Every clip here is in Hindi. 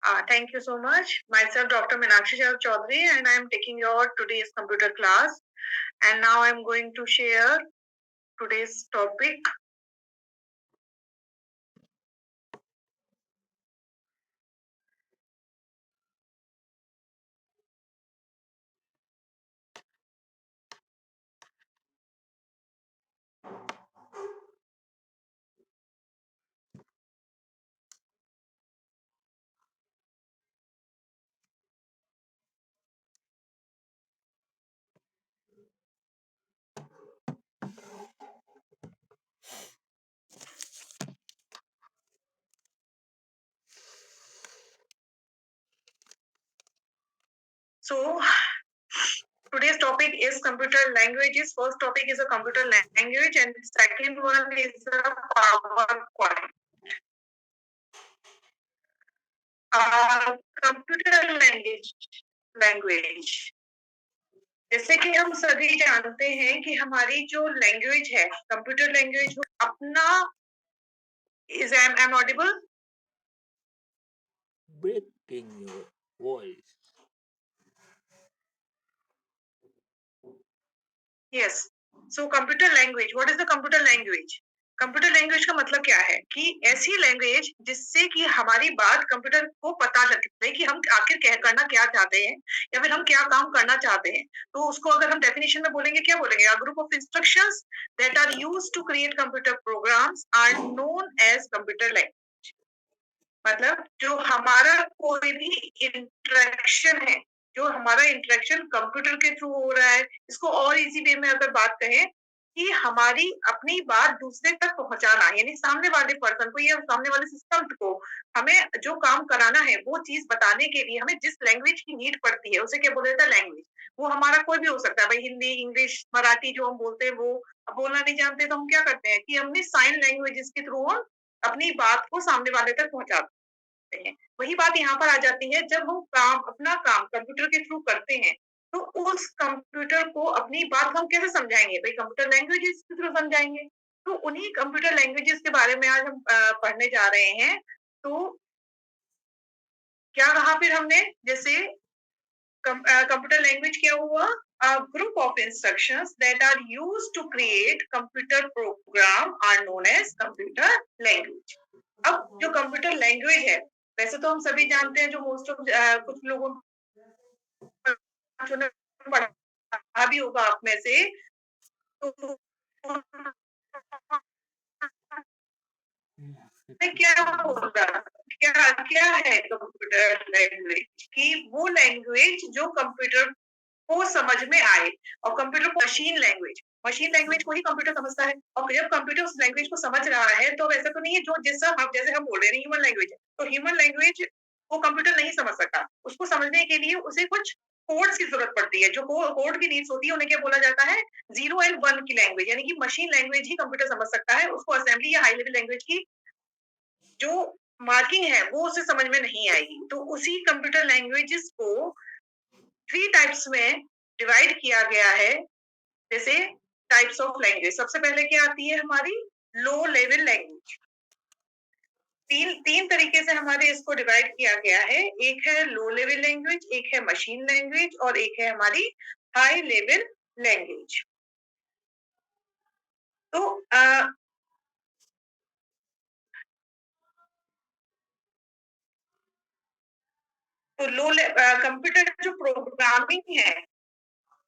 Thank you so much. Myself, Dr. Meenakshi Chaudhary, and I am taking your today's computer class. And now I'm going to share today's topic. So today's topic is computer languages. First topic is a computer language, and second one is a PowerPoint. Computer language जैसे कि हम सभी जानते हैं कि हमारी जो लैंग्वेज है कंप्यूटर लैंग्वेज अपना is am audible? Breaking your voice. Yes. So computer language. What is the computer language? Computer language का मतलब क्या है कि ऐसी लैंग्वेज जिससे कि हमारी बात कंप्यूटर को पता लगता है कि हम आखिर क्या करना क्या चाहते हैं या फिर हम क्या काम करना चाहते हैं तो उसको अगर हम डेफिनेशन में बोलेंगे क्या बोलेंगे a group of instructions that are used to create computer programs are known as computer language मतलब जो हमारा कोई भी इंटरेक्शन है जो हमारा इंटरेक्शन कंप्यूटर के थ्रू हो रहा है इसको और इजी वे में अगर बात कहें कि हमारी अपनी बात दूसरे तक पहुंचाना यानी सामने वाले पर्सन को या सामने वाले सिस्टम को हमें जो काम कराना है वो चीज बताने के लिए हमें जिस लैंग्वेज की नीड पड़ती है उसे क्या बोला जाता है लैंग्वेज वो हमारा कोई भी हो सकता है भाई हिंदी इंग्लिश मराठी जो हम बोलते हैं वो अब बोलना नहीं जानते तो हम क्या करते हैं कि हमने साइन लैंग्वेजेस के थ्रू हम अपनी बात को सामने वाले तक पहुंचाते हैं वही बात यहाँ पर आ जाती है जब हम काम अपना काम कंप्यूटर के थ्रू करते हैं तो उस कंप्यूटर को अपनी बात हम कैसे समझाएंगे भाई कंप्यूटर लैंग्वेजेस के थ्रू समझाएंगे तो उन्हीं कंप्यूटर लैंग्वेजेस के बारे में आज हम पढ़ने जा रहे हैं तो क्या कहा फिर हमने जैसे कंप्यूटर लैंग्वेज क्या हुआ a group of instructions that are used to create computer program are known as computer language अब जो कंप्यूटर लैंग्वेज है वैसे तो हम सभी जानते हैं जो मोस्ट ऑफ कुछ लोगों ने पढ़ा भी होगा आप में से तो क्या होगा क्या क्या है कंप्यूटर लैंग्वेज कि वो लैंग्वेज जो कंप्यूटर को समझ में आए और कंप्यूटर को मशीन लैंग्वेज को ही कंप्यूटर समझता है और जब कंप्यूटर उस लैंग्वेज को समझ रहा है तो वैसा तो नहीं है जो जैसे हम बोल रहे हैं ह्यूमन लैंग्वेज है तो ह्यूमन लैंग्वेज वो कंप्यूटर नहीं समझ सकता उसको समझने के लिए उसे कुछ कोड्स की जरूरत पड़ती है जो कोड की नीड्स होती है उन्हें क्या बोला जाता है 0 और 1 की लैंग्वेज यानी कि मशीन लैंग्वेज ही कंप्यूटर समझ सकता है उसको असेंबली या हाई लेवल लैंग्वेज की जो मार्किंग है वो उसे समझ में नहीं आएगी तो उसी कंप्यूटर लैंग्वेजेस को 3 टाइप्स में डिवाइड किया गया है जैसे टाइप्स ऑफ लैंग्वेज सबसे पहले क्या आती है हमारी लो लेवल लैंग्वेज तीन तीन तरीके से हमारे इसको डिवाइड किया गया है एक है लो लेवल लैंग्वेज एक है मशीन लैंग्वेज और एक है हमारी हाई लेवल लैंग्वेज तो तो लो कंप्यूटर जो प्रोग्रामिंग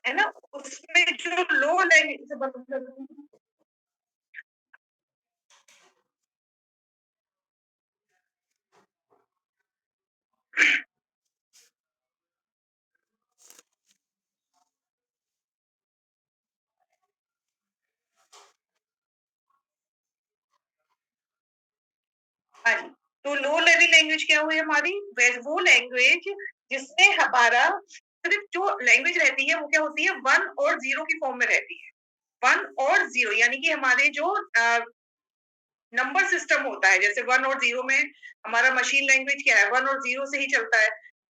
है ना उसमें जो लो लैंग्वेज हाँ जी तो लो लेवल लैंग्वेज क्या हुई हमारी वो लैंग्वेज जिसमें हमारा सिर्फ जो लैंग्वेज रहती है वो क्या होती है 1 और 0 की फॉर्म में रहती है 1 और 0 यानी कि हमारे जो नंबर सिस्टम होता है जैसे 1 और 0 में हमारा मशीन लैंग्वेज क्या है 1 और 0 से ही चलता है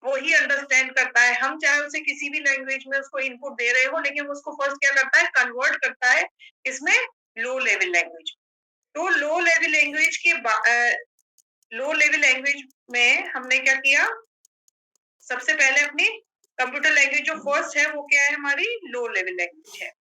वो ही अंडरस्टैंड करता है हम चाहे उसे किसी भी लैंग्वेज में उसको इनपुट दे रहे हो लेकिन उसको फर्स्ट क्या करता है कन्वर्ट करता है इसमें लो लेवल लैंग्वेज तो लो लेवल लैंग्वेज के लो लेवल लैंग्वेज में हमने क्या किया, सबसे पहले अपनी कंप्यूटर लैंग्वेज जो फर्स्ट है वो क्या है, हमारी लो लेवल लैंग्वेज है।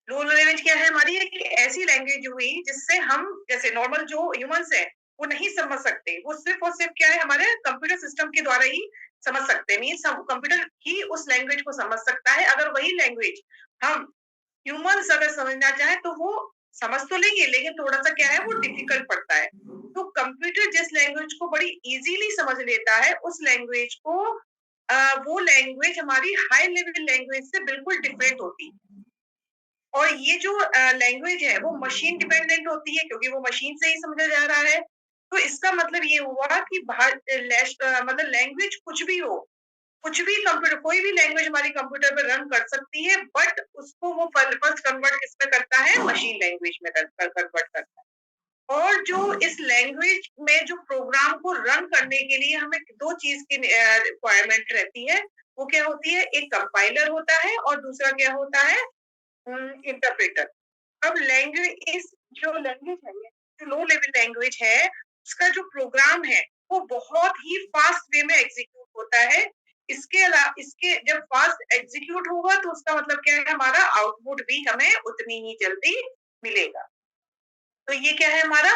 लो लैंग्वेज क्या है हमारी, एक ऐसी लैंग्वेज हुई जिससे हम जैसे नॉर्मल जो ह्यूमंस हैं वो नहीं समझ सकते, वो सिर्फ और सिर्फ क्या है, हमारे कंप्यूटर सिस्टम के द्वारा ही समझ सकते हैं। मीन्स हम कंप्यूटर ही उस लैंग्वेज को समझ सकता है। अगर वही लैंग्वेज हम ह्यूमंस अगर समझना चाहे तो वो समझ तो लेंगे, लेकिन थोड़ा सा क्या है, वो डिफिकल्ट पड़ता है। तो कंप्यूटर जिस लैंग्वेज को बड़ी इजीली समझ लेता है उस लैंग्वेज को वो लैंग्वेज हमारी हाई लेवल लैंग्वेज से बिल्कुल डिफरेंट होती है। और ये जो लैंग्वेज है वो मशीन डिपेंडेंट होती है, क्योंकि वो मशीन से ही समझा जा रहा है। तो इसका मतलब ये हुआ कि मतलब लैंग्वेज कुछ भी हो, कुछ भी कंप्यूटर कोई भी लैंग्वेज हमारी कंप्यूटर पे रन कर सकती है, बट उसको वो फर्स्ट कन्वर्ट किसमें करता है, मशीन लैंग्वेज में कन्वर्ट करता है। और जो इस लैंग्वेज में जो प्रोग्राम को रन करने के लिए हमें दो चीज की रिक्वायरमेंट रहती है। वो क्या होती है, एक कंपाइलर होता है और दूसरा क्या होता है, इंटरप्रेटर। अब लैंग्वेज इस जो लैंग्वेज है, ये जो लो लेवल लैंग्वेज है, उसका जो प्रोग्राम है वो बहुत ही फास्ट वे में एग्जीक्यूट होता है। इसके अलावा इसके जब फास्ट एग्जीक्यूट होगा तो उसका मतलब क्या है, हमारा आउटपुट भी हमें उतनी ही जल्दी मिलेगा। तो ये क्या है हमारा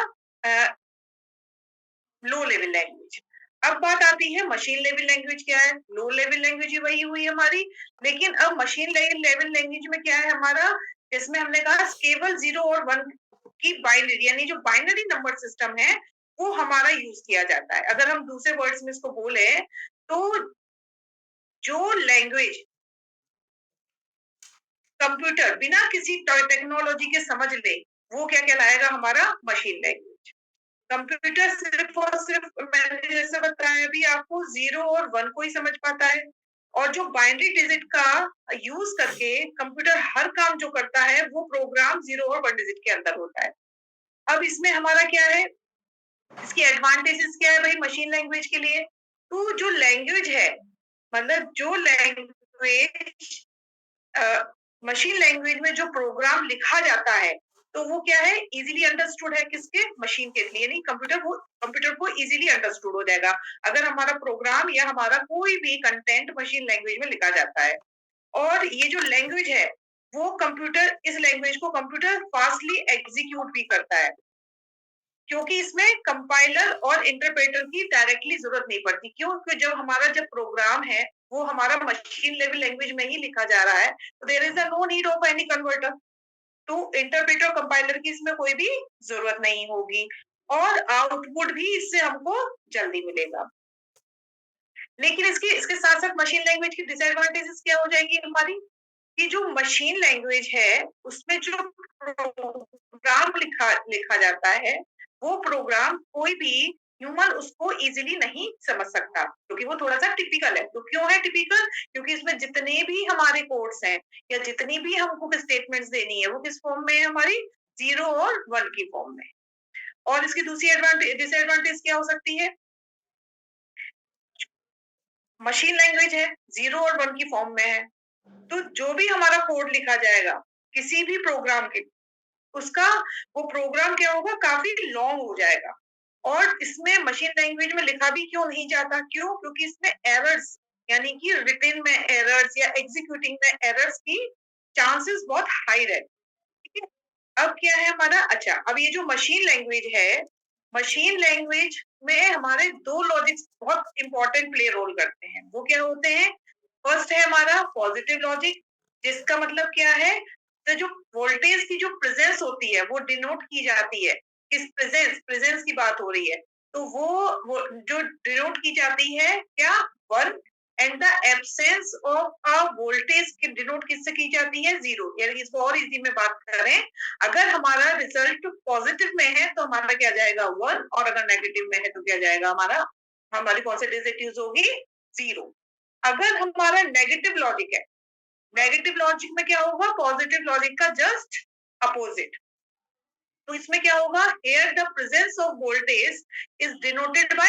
लो लेवल लैंग्वेज। अब बात आती है मशीन लेवल लैंग्वेज क्या है, लो लेवल लैंग्वेज ही वही हुई हमारी, लेकिन अब मशीन लेवल लैंग्वेज में क्या है हमारा, इसमें हमने कहा केवल 0 और 1 की बाइनरी, यानी जो बाइनरी नंबर सिस्टम है वो हमारा यूज किया जाता है। अगर हम दूसरे वर्ड्स में इसको बोले तो जो लैंग्वेज कंप्यूटर बिना किसी टेक्नोलॉजी के समझ ले, वो क्या कहलाएगा, हमारा मशीन लैंग्वेज। कंप्यूटर सिर्फ और सिर्फ मैंने जैसे बताया अभी आपको 0 और 1 को ही समझ पाता है। और जो बाइनरी डिजिट का यूज करके कंप्यूटर हर काम जो करता है वो प्रोग्राम 0 और 1 डिजिट के अंदर होता है। अब इसमें हमारा क्या है, इसकी एडवांटेजेस क्या है भाई मशीन लैंग्वेज के लिए। तो जो लैंग्वेज है, मतलब जो लैंग्वेज मशीन लैंग्वेज में जो प्रोग्राम लिखा जाता है, तो वो क्या है, इजीली अंडरस्टूड है, किसके, मशीन के लिए, नहीं कंप्यूटर को इजीली अंडरस्टूड हो जाएगा अगर हमारा प्रोग्राम या हमारा कोई भी कंटेंट मशीन लैंग्वेज में लिखा जाता है। और ये जो लैंग्वेज है वो कंप्यूटर इस लैंग्वेज को कंप्यूटर फास्टली एग्जीक्यूट भी करता है, क्योंकि इसमें कंपाइलर और इंटरप्रेटर की डायरेक्टली जरूरत नहीं पड़ती। क्यों, क्योंकि जब हमारा जब प्रोग्राम है वो हमारा मशीन लेवल लैंग्वेज में ही लिखा जा रहा है, तो there is a no need of any converter. तो इंटरप्रेटर कंपाइलर की इसमें कोई भी जरूरत नहीं होगी, और आउटपुट भी इससे हमको जल्दी मिलेगा। लेकिन इसके इसके साथ साथ मशीन लैंग्वेज की डिसएडवांटेजेस क्या हो जाएंगी हमारी, कि जो मशीन लैंग्वेज है उसमें जो प्रोग्राम लिखा लिखा जाता है वो प्रोग्राम कोई भी ह्यूमन उसको इजीली नहीं समझ सकता, क्योंकि वो थोड़ा सा टिपिकल है। तो क्यों है टिपिकल, क्योंकि इसमें जितने भी हमारे कोड्स हैं या जितनी भी हमको स्टेटमेंट्स देनी है वो किस फॉर्म में है, हमारी 0 और 1 की फॉर्म में। और इसकी दूसरी एडवांटेज डिसएडवांटेज क्या हो सकती है, मशीन लैंग्वेज है, 0 और 1 की फॉर्म में है, तो जो भी हमारा कोड लिखा जाएगा किसी भी प्रोग्राम के, उसका वो प्रोग्राम क्या होगा, काफी लॉन्ग हो जाएगा। और इसमें मशीन लैंग्वेज में लिखा भी क्यों नहीं जाता, क्यों, क्योंकि इसमें एरर्स, यानी कि रिटन में एरर्स या एग्जीक्यूटिंग में एरर्स की चांसेस बहुत हाई रहते हैं। ठीक है। अब क्या है हमारा, अच्छा अब ये जो मशीन लैंग्वेज है, मशीन लैंग्वेज में हमारे दो लॉजिक्स बहुत इंपॉर्टेंट प्ले रोल करते हैं। वो क्या होते हैं, फर्स्ट है हमारा पॉजिटिव लॉजिक, जिसका मतलब क्या है, तो जो वोल्टेज की जो प्रेजेंस होती है वो डिनोट की जाती है, किस प्रेजेंस प्रेजेंस की बात हो रही है, तो वो जो डिनोट की जाती है क्या, one. And the absence of a voltage की डिनोट किससे की जाती है, 0। यानी इसको और इजी में बात करें, अगर हमारा रिजल्ट पॉजिटिव में है तो हमारा क्या जाएगा, 1, और अगर नेगेटिव में है तो क्या जाएगा हमारा, हमारी कौन सी डिजिट यूज होगी, 0। अगर हमारा नेगेटिव लॉजिक है, नेगेटिव लॉजिक में क्या होगा, पॉजिटिव लॉजिक का जस्ट अपोजिट। तो इसमें क्या होगा, here the presence of voltage is denoted by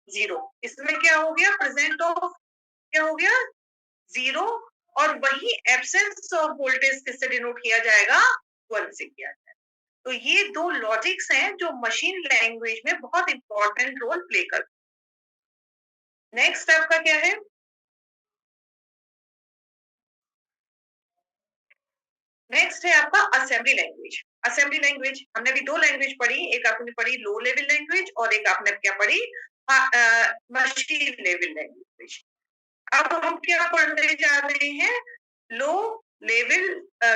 0। इसमें क्या हो गया, प्रेजेंट ऑफ क्या हो गया, 0। और वही एब्सेंस ऑफ वोल्टेज किससे डिनोट किया जाएगा, 1 से किया जाएगा। तो ये दो लॉजिक्स हैं जो मशीन लैंग्वेज में बहुत इंपॉर्टेंट रोल प्ले करते हैं। नेक्स्ट आपका क्या है, नेक्स्ट है आपका असेंबली लैंग्वेज। असेंबली लैंग्वेज हमने भी दो लैंग्वेज पढ़ी, एक आपने पढ़ी लो लेवल लैंग्वेज और एक आपने क्या पढ़ी, मशीन लेवल लैंग्वेज। अब हम क्या पढ़ने जा रहे हैं, low level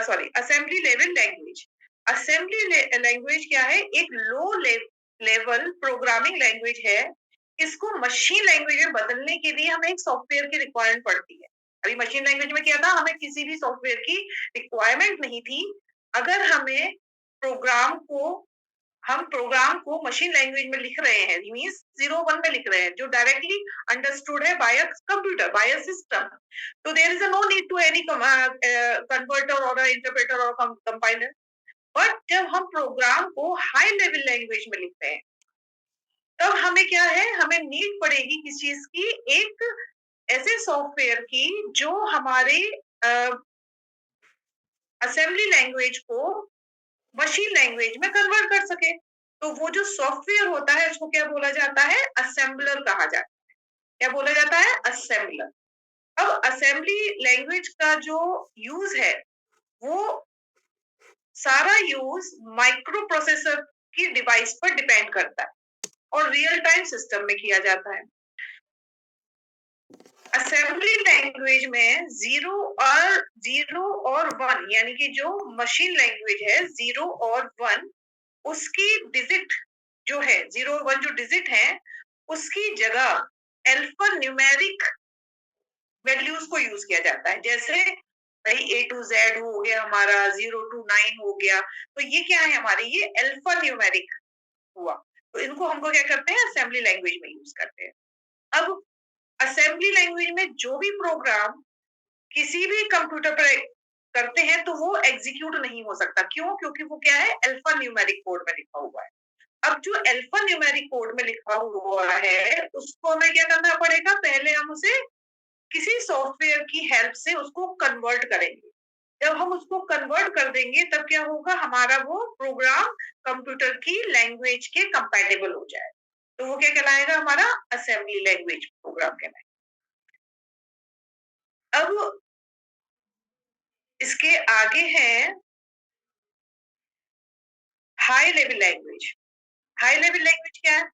sorry assembly level language. Assembly language क्या है, एक लो लेवल प्रोग्रामिंग लैंग्वेज है। इसको मशीन लैंग्वेज में बदलने के लिए हमें एक सॉफ्टवेयर की रिक्वायरमेंट पड़ती है। अभी मशीन लैंग्वेज में क्या था, हमें किसी भी सॉफ्टवेयर की रिक्वायरमेंट नहीं थी। अगर हमें प्रोग्राम को हम प्रोग्राम को मशीन लैंग्वेज में लिख रहे हैं, मींस 0 1 में लिख रहे हैं, जो डायरेक्टली अंडरस्टूड है by a computer, by a system. तो there is no need to any converter और इंटरप्रेटर और कंपाइलर। बट जब हम प्रोग्राम को हाई लेवल लैंग्वेज में लिखते हैं, तब हमें क्या है, हमें नीड पड़ेगी किस चीज की, एक ऐसे सॉफ्टवेयर की जो हमारे असेंबली लैंग्वेज को मशीन लैंग्वेज में कन्वर्ट कर सके। तो वो जो सॉफ्टवेयर होता है उसको क्या बोला जाता है, असेंबलर कहा जाता है। क्या बोला जाता है, असेंबलर। अब असेंबली लैंग्वेज का जो यूज है, वो सारा यूज माइक्रो प्रोसेसर की डिवाइस पर डिपेंड करता है और रियल टाइम सिस्टम में किया जाता है। असेंबली लैंग्वेज में जीरो और वन, यानी कि जो मशीन लैंग्वेज है, 0 और 1, उसकी डिजिट जो है, 0 1 जो डिजिट है, उसकी जगह अल्फा न्यूमेरिक वैल्यूज को यूज किया जाता है। जैसे भाई A to Z हो गया हमारा, 0 to 9 हो गया। तो ये क्या है हमारे, ये अल्फा न्यूमेरिक हुआ। तो इनको हमको क्या करते हैं, असेंबली लैंग्वेज में यूज करते हैं। अब असेंबली लैंग्वेज में जो भी प्रोग्राम किसी भी कंप्यूटर पर करते हैं, तो वो एग्जीक्यूट नहीं हो सकता। क्यों, क्योंकि वो क्या है, अल्फा न्यूमेरिक कोड में लिखा हुआ है। अब जो अल्फा न्यूमेरिक कोड में लिखा हुआ है, उसको हमें क्या करना पड़ेगा, पहले हम उसे किसी सॉफ्टवेयर की हेल्प से उसको कन्वर्ट करेंगे। जब हम उसको कन्वर्ट कर देंगे, तब क्या होगा, हमारा वो प्रोग्राम कंप्यूटर की लैंग्वेज के कंपैटिबल हो जाए। तो वो क्या कहलाएगा, हमारा असेंबली लैंग्वेज प्रोग्राम कहलाएगा। अब इसके आगे है high level language. High level language क्या है,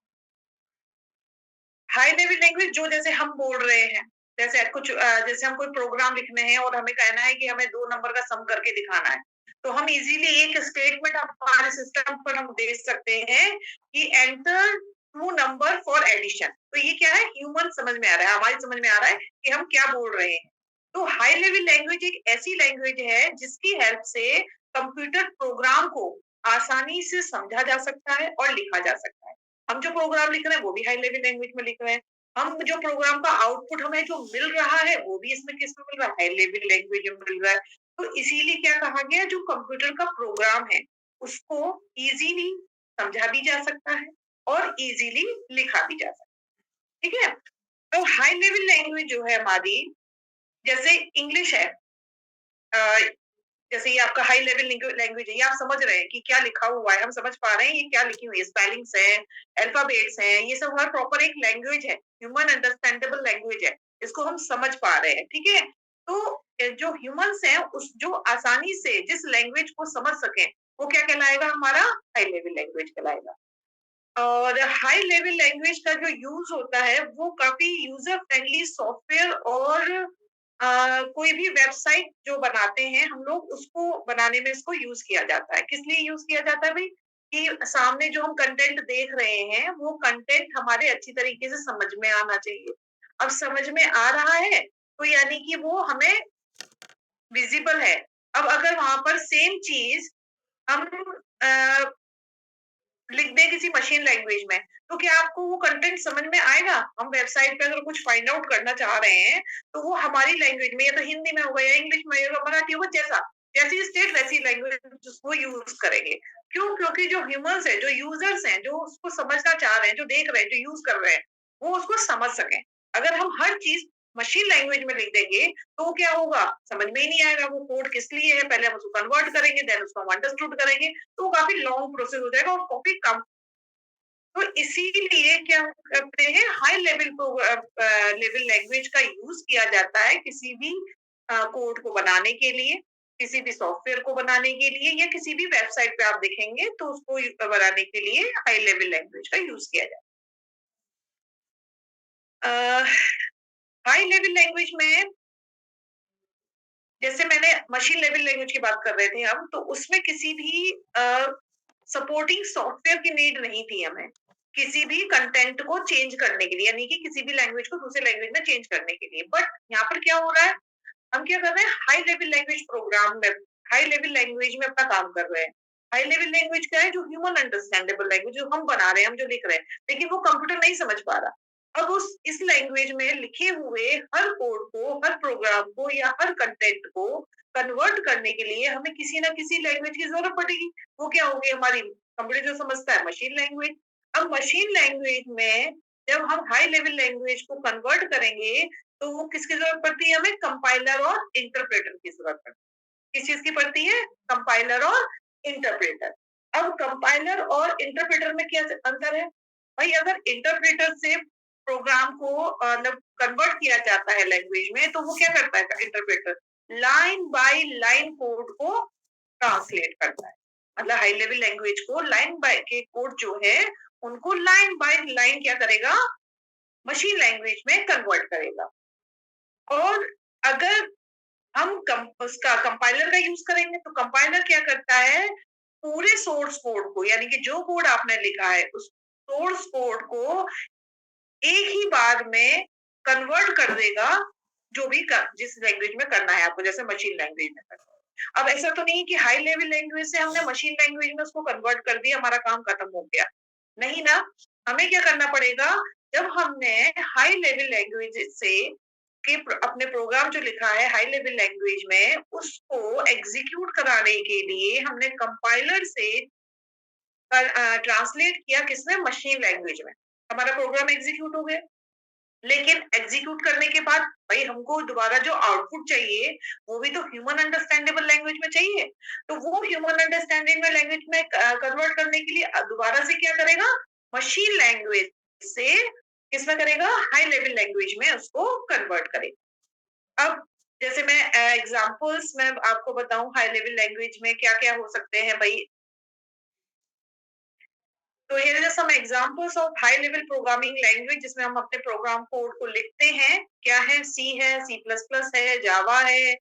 हाई लेवल लैंग्वेज जो जैसे हम बोल रहे हैं, जैसे कुछ जैसे हम कोई प्रोग्राम लिखने हैं और हमें कहना है कि हमें 2 नंबर का सम करके दिखाना है। तो हम इजीली एक स्टेटमेंट हमारे सिस्टम पर हम दे सकते हैं कि एंटर 2 नंबर फॉर एडिशन। तो ये क्या है, ह्यूमन समझ में आ रहा है, हमारी समझ में आ रहा है कि हम क्या बोल रहे हैं। तो हाई लेवल लैंग्वेज एक ऐसी लैंग्वेज है जिसकी हेल्प से कंप्यूटर प्रोग्राम को आसानी से समझा जा सकता है और लिखा जा सकता है। हम जो प्रोग्राम लिख रहे हैं वो भी हाई लेवल लैंग्वेज में लिख रहे हैं। हम जो प्रोग्राम का आउटपुट हमें जो मिल रहा है, वो भी इसमें किस में मिल रहा है, हाई लेवल लैंग्वेज में मिल रहा है। तो इसीलिए क्या कहा गया, जो कंप्यूटर का प्रोग्राम है, उसको इजीली समझा भी जा सकता है और इजीली लिखा भी जा सकता है। ठीक है। तो हाई लेवल लैंग्वेज जो है हमारी, जैसे इंग्लिश है, अ, जैसे ये आपका हाई लेवल लैंग्वेज है, ये आप समझ रहे हैं कि क्या लिखा हुआ है, हम समझ पा रहे हैं ये क्या लिखी हुई है, स्पेलिंग्स है, अल्फाबेट्स हैं, ये सब हर प्रॉपर एक लैंग्वेज है, ह्यूमन अंडरस्टैंडेबल लैंग्वेज है, इसको हम समझ पा रहे हैं। ठीक है। तो जो ह्यूमंस हैं, उस जो आसानी से जिस लैंग्वेज को समझ सकें, वो क्या कहलाएगा, हमारा हाई लेवल लैंग्वेज कहलाएगा। और हाई लेवल लैंग्वेज का जो यूज होता है, वो काफी यूजर फ्रेंडली सॉफ्टवेयर और कोई भी वेबसाइट जो बनाते हैं हम लोग, उसको बनाने में इसको यूज किया जाता है। किस लिए यूज किया जाता है भाई, कि सामने जो हम कंटेंट देख रहे हैं, वो कंटेंट हमारे अच्छी तरीके से समझ में आना चाहिए। अब समझ में आ रहा है, तो यानी कि वो हमें विजिबल है। अब अगर वहां पर सेम चीज हम अ, लिख दें किसी मशीन लैंग्वेज में, तो क्या आपको वो कंटेंट समझ में आएगा? हम वेबसाइट पे अगर कुछ फाइंड आउट करना चाह रहे हैं, तो वो हमारी लैंग्वेज में, या तो हिंदी में होगा या इंग्लिश में होगा, मराठी होगा, जैसा जैसी स्टेट वैसी लैंग्वेज उसको यूज करेंगे। क्यों? क्योंकि जो ह्यूमंस हैं, जो यूजर्स हैं, जो उसको समझना चाह रहे हैं, जो देख रहे हैं, जो यूज कर रहे हैं, वो उसको समझ सकें। अगर हम हर चीज़ मशीन लैंग्वेज में लिख देंगे, तो क्या होगा? समझ में ही नहीं आएगा वो कोड किस लिए है, पहले हम उसको कन्वर्ट करेंगे, देन उसको हम अंडरस्टूड करेंगे, तो वो काफ़ी लॉन्ग प्रोसेस हो जाएगा और काफ़ी कम। तो इसीलिए क्या करते हैं, हाई लेवल लेवल लैंग्वेज का यूज़ किया जाता है किसी भी कोड को बनाने के लिए, किसी भी सॉफ्टवेयर को बनाने के लिए या किसी भी वेबसाइट पे आप देखेंगे तो उसको बनाने के लिए हाई लेवल लैंग्वेज का यूज़ किया जाता है। हाई लेवल लैंग्वेज में जैसे मैंने मशीन लेवल लैंग्वेज की बात कर रहे थे हम, तो उसमें किसी भी सपोर्टिंग सॉफ्टवेयर की नीड नहीं थी हमें। किसी भी कंटेंट को चेंज करने के लिए, यानी कि किसी भी लैंग्वेज को दूसरे लैंग्वेज में चेंज करने के लिए। बट यहाँ पर क्या हो रहा है, हम क्या कर रहे हैं, हाई लेवल लैंग्वेज प्रोग्राम में, हाई लेवल लैंग्वेज में अपना काम कर रहे हैं। हाई लेवल लैंग्वेज क्या है, जो ह्यूमन अंडरस्टैंडेबल लैंग्वेज जो हम बना रहे हैं, हम जो लिख रहे हैं, लेकिन वो कंप्यूटर नहीं समझ पा रहा। अब उस इस लैंग्वेज में लिखे हुए हर कोड को, हर प्रोग्राम को या हर कंटेंट को कन्वर्ट करने के लिए हमें किसी ना किसी लैंग्वेज की जरूरत पड़ेगी। वो क्या होगी, हमारी कंप्यूटर जो समझता है, मशीन लैंग्वेज। अब मशीन लैंग्वेज में जब हम हाई लेवल लैंग्वेज को कन्वर्ट करेंगे, तो वो किसकी जरूरत पड़ती है, हमें कंपाइलर और इंटरप्रेटर की जरूरत पड़ती है। किस चीज की पड़ती है, कंपाइलर और इंटरप्रेटर। अब कंपाइलर और इंटरप्रेटर में क्या अंतर है? भाई अगर इंटरप्रेटर से प्रोग्राम को मतलब कन्वर्ट किया जाता है लैंग्वेज में, तो वो क्या करता है interpreter, line by line code को ट्रांसलेट करता है। मतलब हाई लेवल लैंग्वेज को लाइन बाय के कोड जो है, उनको लाइन बाय लाइन क्या करेगा, मशीन लैंग्वेज में कन्वर्ट करेगा। और अगर हम उसका कंपाइलर का यूज करेंगे, तो कंपाइलर क्या करता है, पूरे सोर्स कोड को, यानी कि जो कोड आपने लिखा है उस सोर्स कोड को एक ही बार में कन्वर्ट कर देगा, जो भी जिस लैंग्वेज में करना है आपको, जैसे मशीन लैंग्वेज में करना है। अब ऐसा तो नहीं कि हाई लेवल लैंग्वेज से हमने मशीन लैंग्वेज में उसको कन्वर्ट कर दिया, हमारा काम खत्म हो गया। नहीं ना, हमें क्या करना पड़ेगा, जब हमने हाई लेवल लैंग्वेज से अपने प्रोग्राम जो लिखा है हाई लेवल लैंग्वेज में, उसको एग्जीक्यूट कराने के लिए हमने कंपाइलर से ट्रांसलेट किया, किसमें, मशीन लैंग्वेज में। हमारा प्रोग्राम एग्जीक्यूट हो गया। लेकिन एग्जीक्यूट करने के बाद भाई हमको दोबारा जो आउटपुट चाहिए, वो भी तो ह्यूमन अंडरस्टैंडेबल लैंग्वेज में चाहिए। तो वो ह्यूमन अंडरस्टैंडिंग में लैंग्वेज में कन्वर्ट करने के लिए दोबारा से क्या करेगा, मशीन लैंग्वेज से किसमें करेगा, हाई लेवल लैंग्वेज में उसको कन्वर्ट करेगा। अब जैसे मैं एग्जांपल्स में आपको बताऊं, हाई लेवल लैंग्वेज में क्या क्या हो सकते हैं भाई। तो here are some examples of high level programming language, जिसमें हम अपने प्रोग्राम कोड को लिखते हैं। क्या है, सी है, सी प्लस प्लस है, जावा है,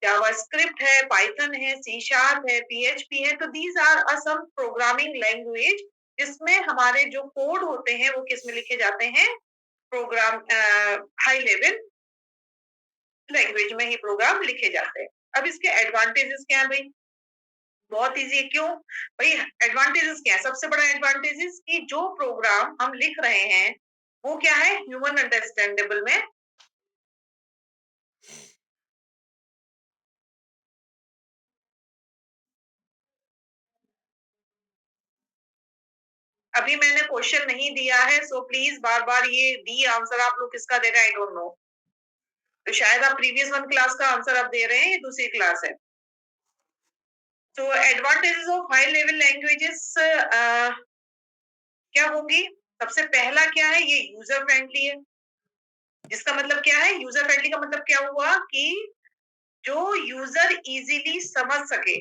जावा स्क्रिप्ट है, पाइथन है, सी शार्प है, पीएचपी है। तो these are some programming language, जिसमें हमारे जो कोड होते हैं वो किस में लिखे जाते हैं, प्रोग्राम हाई लेवल लैंग्वेज में ही प्रोग्राम लिखे जाते हैं। अब इसके एडवांटेजेस क्या है भाई, बहुत इजी है। क्यों भाई, एडवांटेजेस क्या है, सबसे बड़ा एडवांटेजेस कि जो प्रोग्राम हम लिख रहे हैं वो क्या है, ह्यूमन अंडरस्टैंडेबल में। अभी मैंने क्वेश्चन नहीं दिया है, सो प्लीज बार बार ये डी आंसर आप लोग किसका दे रहे हैं, आई डोंट नो। तो शायद आप प्रीवियस वन क्लास का आंसर आप दे रहे हैं, ये दूसरी क्लास है। तो advantages of high level languages क्या होंगी, सबसे पहला क्या है, ये यूजर फ्रेंडली है। जिसका मतलब क्या है, यूजर फ्रेंडली का मतलब क्या हुआ कि जो यूजर इजीली समझ सके,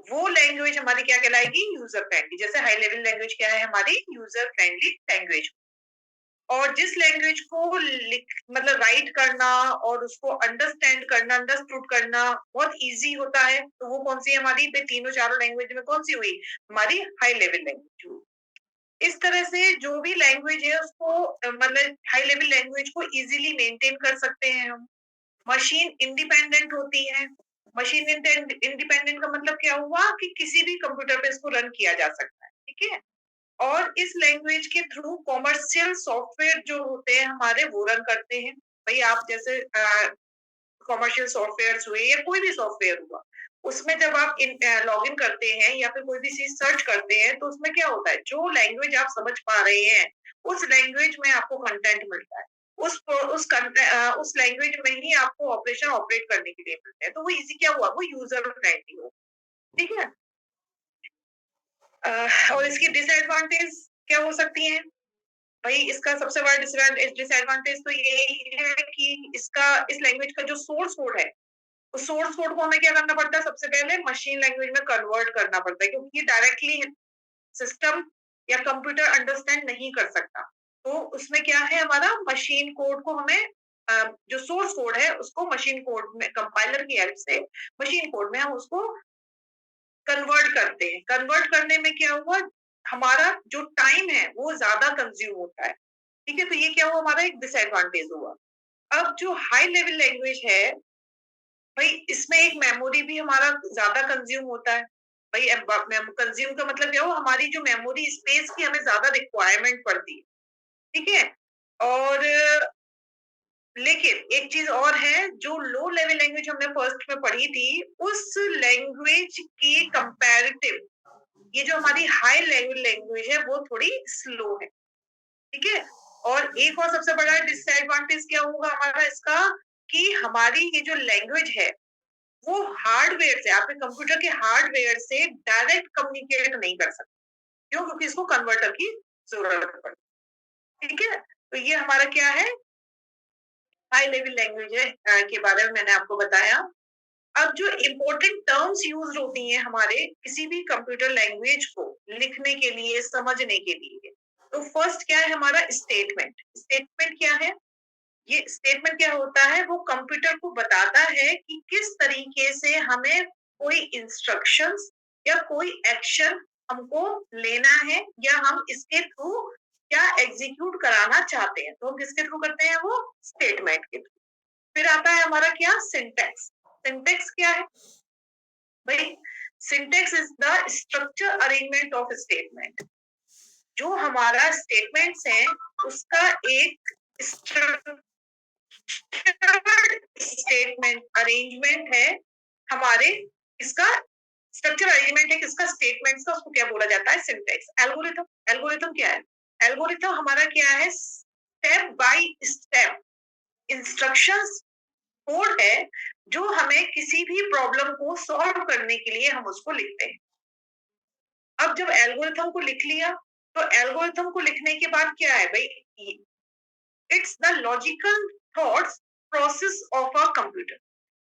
वो लैंग्वेज हमारी क्या कहलाएगी, यूजर फ्रेंडली। जैसे हाई लेवल लैंग्वेज क्या है हमारी, यूजर फ्रेंडली लैंग्वेज। और जिस लैंग्वेज को लिख मतलब राइट करना और उसको अंडरस्टैंड करना, अंडरस्टूड करना बहुत इजी होता है, तो वो कौन सी है हमारी, तीनों चारों लैंग्वेज में कौन सी हुई, हमारी हाई लेवल लैंग्वेज हुई। इस तरह से जो भी लैंग्वेज है उसको मतलब हाई लेवल लैंग्वेज को इजीली मेंटेन कर सकते हैं हम। मशीन इंडिपेंडेंट होती है। मशीन इंडिपेंडेंट का मतलब क्या हुआ कि किसी भी कंप्यूटर पे इसको रन किया जा सकता है, ठीक है। और इस लैंग्वेज के थ्रू कॉमर्शियल सॉफ्टवेयर जो होते हैं हमारे, वो रन करते हैं। भाई आप जैसे कॉमर्शियल सॉफ्टवेयर हुए या कोई भी सॉफ्टवेयर हुआ, उसमें जब आप लॉग इन करते हैं या फिर कोई भी चीज सर्च करते हैं तो उसमें क्या होता है, जो लैंग्वेज आप समझ पा रहे हैं उस लैंग्वेज में आपको कंटेंट मिलता है, उस लैंग्वेज में ही आपको ऑपरेशन ऑपरेट करने के लिए मिलते हैं, तो वो इजी क्या हुआ, वो यूजर फ्रेंडली हो। ठीक है। और इसकी डिसएडवांटेज क्या हो सकती है? भाई इसका सबसे बड़ा डिसएडवांटेज तो यही है कि इसका इस लैंग्वेज का जो सोर्स कोड है, उस सोर्स कोड को हमें क्या करना पड़ता है, सबसे पहले मशीन लैंग्वेज में कन्वर्ट करना पड़ता है, क्योंकि ये डायरेक्टली सिस्टम या कंप्यूटर अंडरस्टैंड नहीं कर सकता। तो उसमें क्या है, हमारा मशीन कोड को हमें जो सोर्स कोड है उसको मशीन कोड में कंपाइलर की हेल्प से मशीन कोड में हम उसको कन्वर्ट करते हैं। कन्वर्ट करने में क्या हुआ, हमारा जो टाइम है वो ज्यादा कंज्यूम होता है। ठीक है, तो ये क्या हुआ, हमारा एक डिसएडवांटेज हुआ। अब जो हाई लेवल लैंग्वेज है, भाई इसमें एक मेमोरी भी हमारा ज्यादा कंज्यूम होता है। भाई कंज्यूम का मतलब क्या हुआ, हमारी जो मेमोरी स्पेस की हमें ज्यादा रिक्वायरमेंट पड़ती है। ठीक है। और लेकिन एक चीज और है, जो लो लेवल लैंग्वेज हमने फर्स्ट में पढ़ी थी, उस लैंग्वेज की कंपैरेटिव ये जो हमारी हाई लेवल लैंग्वेज है वो थोड़ी स्लो है। ठीक है। और एक और सबसे बड़ा डिसएडवांटेज क्या होगा हमारा इसका, कि हमारी ये जो लैंग्वेज है वो हार्डवेयर से, आपके कंप्यूटर के हार्डवेयर से डायरेक्ट कम्युनिकेट नहीं कर सकते। क्यों? क्योंकि इसको कन्वर्टर की जरूरत पड़ती है। ठीक है। तो ये हमारा क्या है, हाई लेवल लैंग्वेज है के बारे में मैंने आपको बताया। अब जो इम्पोर्टेंट टर्म्स यूज होती हैं हमारे किसी भी कंप्यूटर लैंग्वेज को लिखने के लिए, समझने के लिए, तो फर्स्ट क्या है हमारा, स्टेटमेंट। स्टेटमेंट क्या है? ये स्टेटमेंट क्या होता है, वो कंप्यूटर को बताता है कि किस तरीके से हमें कोई इंस्ट्रक्शंस या कोई एक्शन हमको लेना है, या हम इसके थ्रू क्या एग्जीक्यूट कराना चाहते हैं, तो हम किसके थ्रू करते हैं, वो स्टेटमेंट के थ्रू। फिर आता है हमारा क्या, सिंटेक्स। सिंटेक्स क्या है भाई? Syntax is the structure arrangement of statement. जो हमारा स्टेटमेंट्स है उसका एक स्टेटमेंट अरेंजमेंट है हमारे, इसका स्ट्रक्चर अरेंजमेंट है किसका, स्टेटमेंट्स का, उसको क्या बोला जाता है, सिंटैक्स। एल्गोरिथम, एल्गोरिथम क्या है? एल्गोरिथम हमारा क्या है, step by step instructions code है, जो हमें किसी भी प्रॉब्लम को सॉल्व करने के लिए हम उसको लिखते हैं। अब जब एल्गोरिथम को लिख लिया, तो एल्गोरिथम को लिखने के बाद क्या है भाई, it's the logical thoughts process of a computer.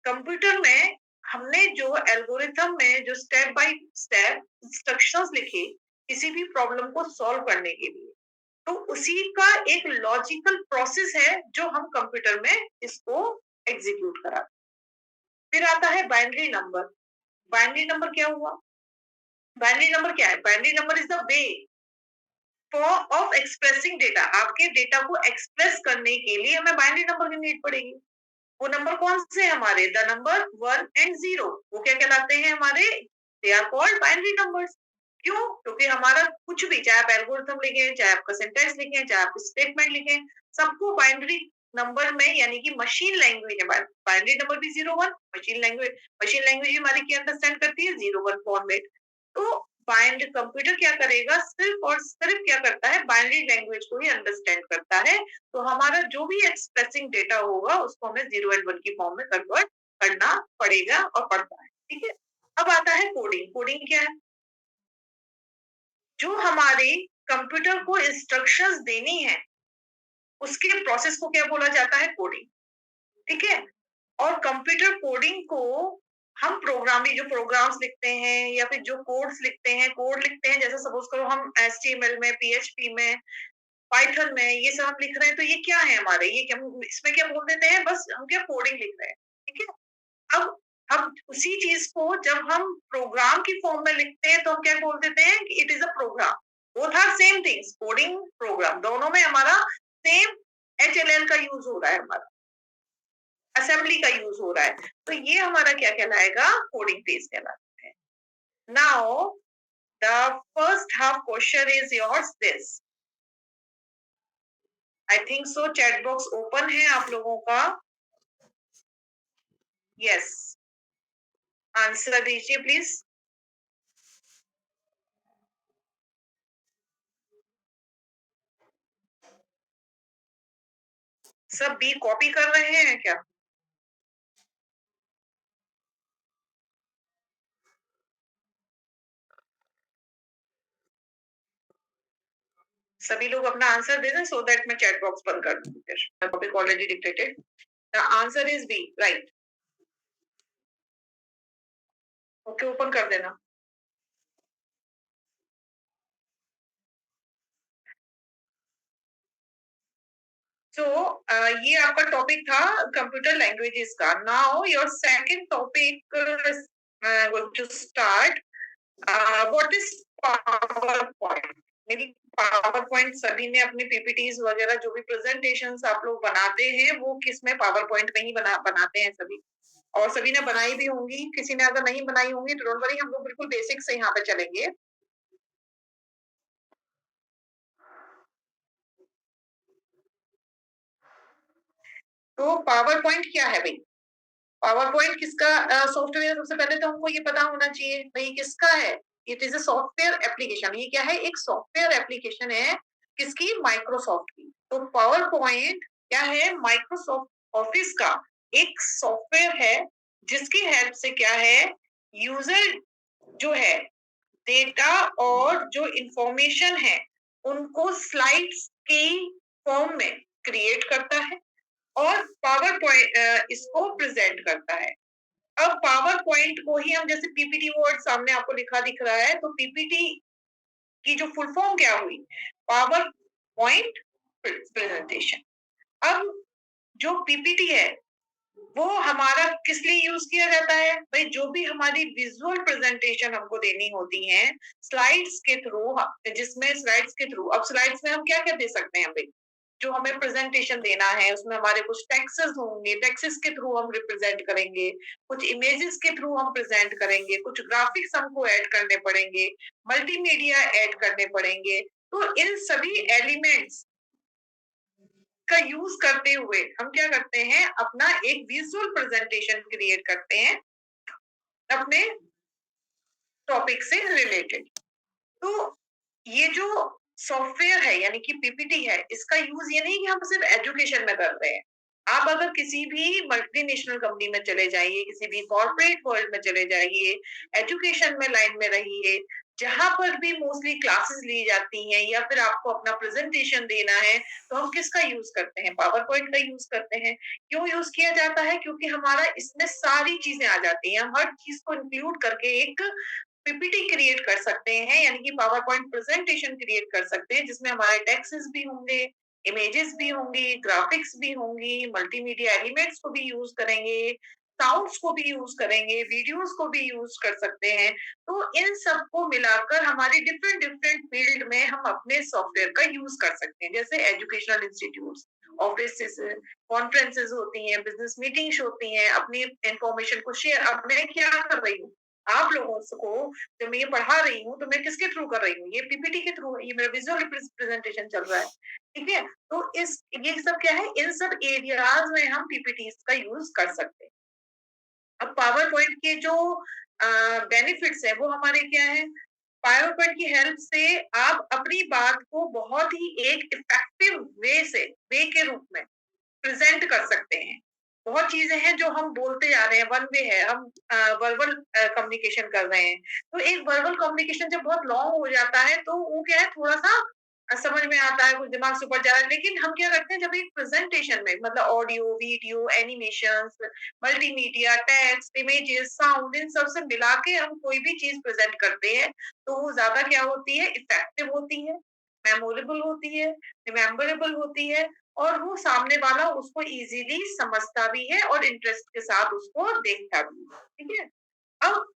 Computer में हमने जो एल्गोरिथम में जो स्टेप बाय स्टेप इंस्ट्रक्शंस लिखे किसी भी प्रॉब्लम को सॉल्व करने के लिए, तो उसी का एक लॉजिकल प्रोसेस है जो हम कंप्यूटर में इसको एग्जीक्यूट करा। फिर आता है बाइनरी नंबर। बाइनरी नंबर क्या हुआ? बाइनरी नंबर क्या है? Binary number is the way for of expressing data. आपके डेटा को एक्सप्रेस करने के लिए हमें बाइनरी नंबर की नीड पड़ेगी। वो नंबर कौन से हैं हमारे, द नंबर 1 and 0, वो क्या कहलाते हैं हमारे, they are called binary numbers. क्यों? क्योंकि हमारा कुछ भी, चाहे आप एल्गोरिथम लिखें, चाहे आपका सिंटैक्स लिखें, चाहे आप स्टेटमेंट लिखें, सबको बाइनरी नंबर में, यानी कि मशीन लैंग्वेज है, बाइनरी नंबर भी 0 1, मशीन लैंग्वेज हमारी क्या अंडरस्टैंड करती है, 0 1 फॉर्मेट। तो बाइंड कंप्यूटर क्या करेगा, सिर्फ और सिर्फ क्या करता है, बाइनरी लैंग्वेज को ही अंडरस्टैंड करता है। तो हमारा जो भी एक्सप्रेसिंग डेटा होगा उसको हमें 0 and 1 की फॉर्म में कन्वर्ट करना पड़ेगा और पड़ता है। ठीक है। अब आता है कोडिंग। कोडिंग क्या है? जो हमारे कंप्यूटर को इंस्ट्रक्शंस देनी है उसके प्रोसेस को क्या बोला जाता है, कोडिंग। ठीक है। और कंप्यूटर कोडिंग को हम प्रोग्रामिंग, जो प्रोग्राम्स लिखते हैं या फिर जो कोड्स लिखते हैं, कोड लिखते हैं, जैसे सपोज करो हम HTML में, PHP में, पाइथन में, ये सब हम लिख रहे हैं, तो ये क्या है हमारे, ये क्या, इसमें क्या बोल देते हैं, बस हम क्या कोडिंग लिख रहे हैं। ठीक है। अब हम उसी चीज को जब हम प्रोग्राम की फॉर्म में लिखते हैं तो हम क्या बोल देते हैं कि it is a program. Both are same things, coding program दोनों में हमारा सेम HLL का यूज हो रहा है, हमारा असेंबली का यूज हो रहा है। तो ये हमारा क्या कहलाएगा, कोडिंग फेज कहलाता है। Now the first half question is yours this, I think so chat box open है आप लोगों का। यस, आंसर दीजिए प्लीज। सब बी कॉपी कर रहे हैं क्या? सभी लोग अपना आंसर दे दें सो दैट मैं चैट बॉक्स बंद कर दूं फिर। Topic already dictated. The answer is B, right. Okay, open कर देना। सो ये आपका टॉपिक था कंप्यूटर लैंग्वेजेस का। Now your second topic going to start. What is PowerPoint? मेरी पावर पॉइंट सभी ने अपनी पीपीटीज वगैरह जो भी प्रेजेंटेशंस आप लोग बनाते हैं वो किस में पावर पॉइंट में ही बनाते हैं सभी। और सभी ने बनाई भी होंगी। किसी ने अगर नहीं बनाई होंगी तो डोंट वरी, हम लोग बिल्कुल बेसिक से यहाँ पे चलेंगे। तो पावर पॉइंट क्या है भाई? पावर पॉइंट किसका सॉफ्टवेयर? सबसे पहले तो हमको ये पता होना चाहिए भाई किसका है। It is a software application. ये क्या है? एक सॉफ्टवेयर एप्लीकेशन है। किसकी? माइक्रोसॉफ्ट की। तो पावर पॉइंट क्या है? माइक्रोसॉफ्ट ऑफिस का एक सॉफ्टवेयर है जिसकी हेल्प से क्या है, यूजर जो है डेटा और जो इंफॉर्मेशन है उनको स्लाइड्स की फॉर्म में क्रिएट करता है और पावर पॉइंट इसको प्रेजेंट करता है। अब पावर पॉइंट को ही हम जैसे पीपीटी वर्ड सामने आपको लिखा दिख रहा है, तो पीपीटी की जो फुल फॉर्म क्या हुई? Power point presentation. अब जो पीपीटी है वो हमारा किस लिए यूज किया जाता है भाई? जो भी हमारी विजुअल प्रेजेंटेशन हमको देनी होती है स्लाइड्स के थ्रू, जिसमें स्लाइड्स के थ्रू, अब स्लाइड्स में हम क्या क्या दे सकते हैं भाई? जो हमें प्रेजेंटेशन देना है उसमें हमारे कुछ टेक्सेस होंगे, टेक्सेस के थ्रू हम रिप्रेजेंट करेंगे, कुछ इमेजेस के थ्रू हम प्रेजेंट करेंगे, कुछ ग्राफिक्स हमको ऐड करने पड़ेंगे, मल्टीमीडिया ऐड करने पड़ेंगे। तो इन सभी एलिमेंट्स का यूज करते हुए हम क्या करते हैं, अपना एक विजुअल प्रेजेंटेशन क्रिएट करते हैं अपने टॉपिक से रिलेटेड। तो ये जो सॉफ्टवेयर है यानी कि पीपीटी है, इसका यूज ये नहीं कि हम सिर्फ एजुकेशन में कर रहे हैं। आप अगर किसी भी मल्टीनेशनल कंपनी में चले जाइए, किसी भी कॉर्पोरेट वर्ल्ड में चले जाइए, एजुकेशन में लाइन में रहिए, जहां पर भी मोस्टली क्लासेस ली जाती हैं या फिर आपको अपना प्रेजेंटेशन देना है, तो हम किसका यूज करते हैं? पावर पॉइंट का यूज करते हैं। क्यों यूज किया जाता है? क्योंकि हमारा इसमें सारी चीजें आ जाती हैं। हम हर चीज को इंक्लूड करके एक पीपीटी क्रिएट कर सकते हैं, यानी कि पावर पॉइंट प्रेजेंटेशन क्रिएट कर सकते हैं जिसमें हमारे टेक्स्ट भी होंगे, इमेजेस भी होंगी, ग्राफिक्स भी होंगी, मल्टीमीडिया एलिमेंट्स को भी यूज करेंगे, साउंड्स को भी यूज करेंगे, वीडियोस को भी यूज कर सकते हैं। तो इन सबको मिलाकर हमारी डिफरेंट डिफरेंट फील्ड में हम अपने सॉफ्टवेयर का यूज कर सकते हैं। जैसे एजुकेशनल इंस्टीट्यूट, ऑफिस, कॉन्फ्रेंसेस होती हैं, बिजनेस मीटिंग्स होती हैं, अपनी इंफॉर्मेशन को शेयर। अब मैं क्या कर रही हूँ, आप लोगों को जब मैं ये पढ़ा रही हूँ तो मैं किसके थ्रू कर रही हूँ? ये पीपीटी के थ्रू है। ये मेरा विजुअल प्रेजेंटेशन चल रहा है। ठीक है? तो इस ये सब क्या है, इन सब एरियाज में हम पीपीटी का यूज कर सकते हैं। अब पावर पॉइंट के जो बेनिफिट्स है वो हमारे क्या है? पावर पॉइंट की हेल्प से आप अपनी बात को बहुत ही एक इफेक्टिव वे के रूप में प्रेजेंट कर सकते हैं। बहुत चीजें हैं जो हम बोलते जा रहे हैं, वन वे है, हम वर्बल कम्युनिकेशन कर रहे हैं। तो एक वर्बल कम्युनिकेशन जब बहुत लॉन्ग हो जाता है तो वो क्या है, थोड़ा सा समझ में आता है, कुछ दिमाग से ऊपर जा रहा है। लेकिन हम क्या करते हैं, जब एक प्रेजेंटेशन में मतलब audio, video, animations, multimedia, text, images, sound, इन सब से मिला के हम कोई भी चीज प्रेजेंट करते हैं तो वो ज्यादा क्या होती है, इफेक्टिव होती है, मेमोरेबल होती है, रिमेम्बरेबल होती है, और वो सामने वाला उसको इजीली समझता भी है और इंटरेस्ट के साथ उसको देखता भी है। ठीक है? अब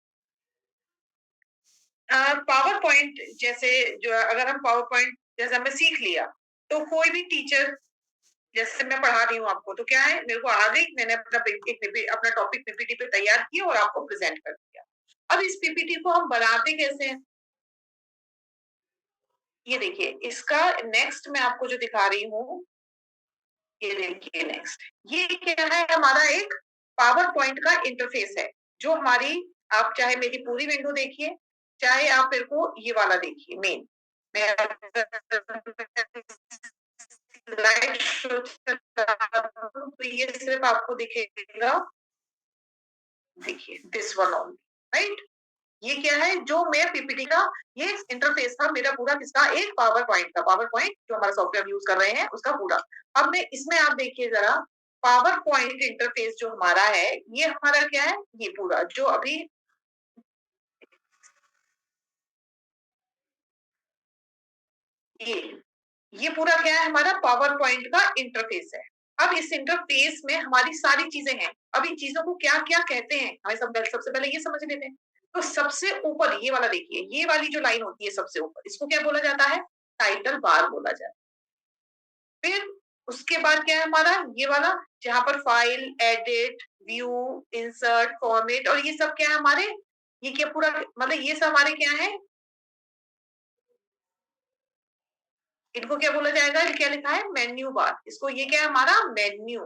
पावर पॉइंट जैसे, जो अगर हम पावर पॉइंट जैसे हमें सीख लिया, तो कोई भी टीचर, जैसे मैं पढ़ा रही हूँ आपको, तो क्या है, मेरे को आ गई, मैंने अपना टॉपिक पीपीटी पे तैयार किया और आपको प्रेजेंट कर दिया। अब इस पीपीटी को हम बनाते कैसे हैं? ये देखिए, इसका नेक्स्ट मैं आपको जो दिखा रही हूँ, ये देखिए नेक्स्ट, ये क्या है, हमारा एक पावर पॉइंट का इंटरफेस है जो हमारी आप चाहे मेरी पूरी विंडो देखिए, चाहे आप मेरे को ये वाला देखिए मेन। मैं लाइट शो तो ये सिर्फ आपको दिखेगा, देखिए दिस वन ओनली, राइट? ये क्या है, जो मैं पीपीटी का ये इंटरफेस था मेरा पूरा, किसका, एक पावर पॉइंट का, पावर पॉइंट जो हमारा सॉफ्टवेयर यूज कर रहे हैं उसका पूरा। अब मैं इसमें आप देखिए जरा, पावर पॉइंट इंटरफेस जो हमारा है, ये हमारा क्या है, ये पूरा जो अभी ये ये पूरा क्या है, हमारा पावर पॉइंट का इंटरफेस है। अब इस इंटरफेस में हमारी सारी चीजें हैं। अब इन चीजों को क्या क्या कहते हैं, हमें सबसे पहले ये समझ लेते हैं। तो सबसे ऊपर ये वाला देखिए, ये वाली जो लाइन होती है सबसे ऊपर, इसको क्या बोला जाता है, टाइटल बार बोला जाता है। फिर उसके बाद क्या है हमारा, ये वाला जहां पर file, edit, view, insert, format और ये सब क्या है हमारे, ये क्या पूरा मतलब ये सब हमारे क्या है, इनको क्या बोला जाएगा, ये क्या लिखा है, मेन्यू बार, इसको ये क्या है हमारा मेन्यू।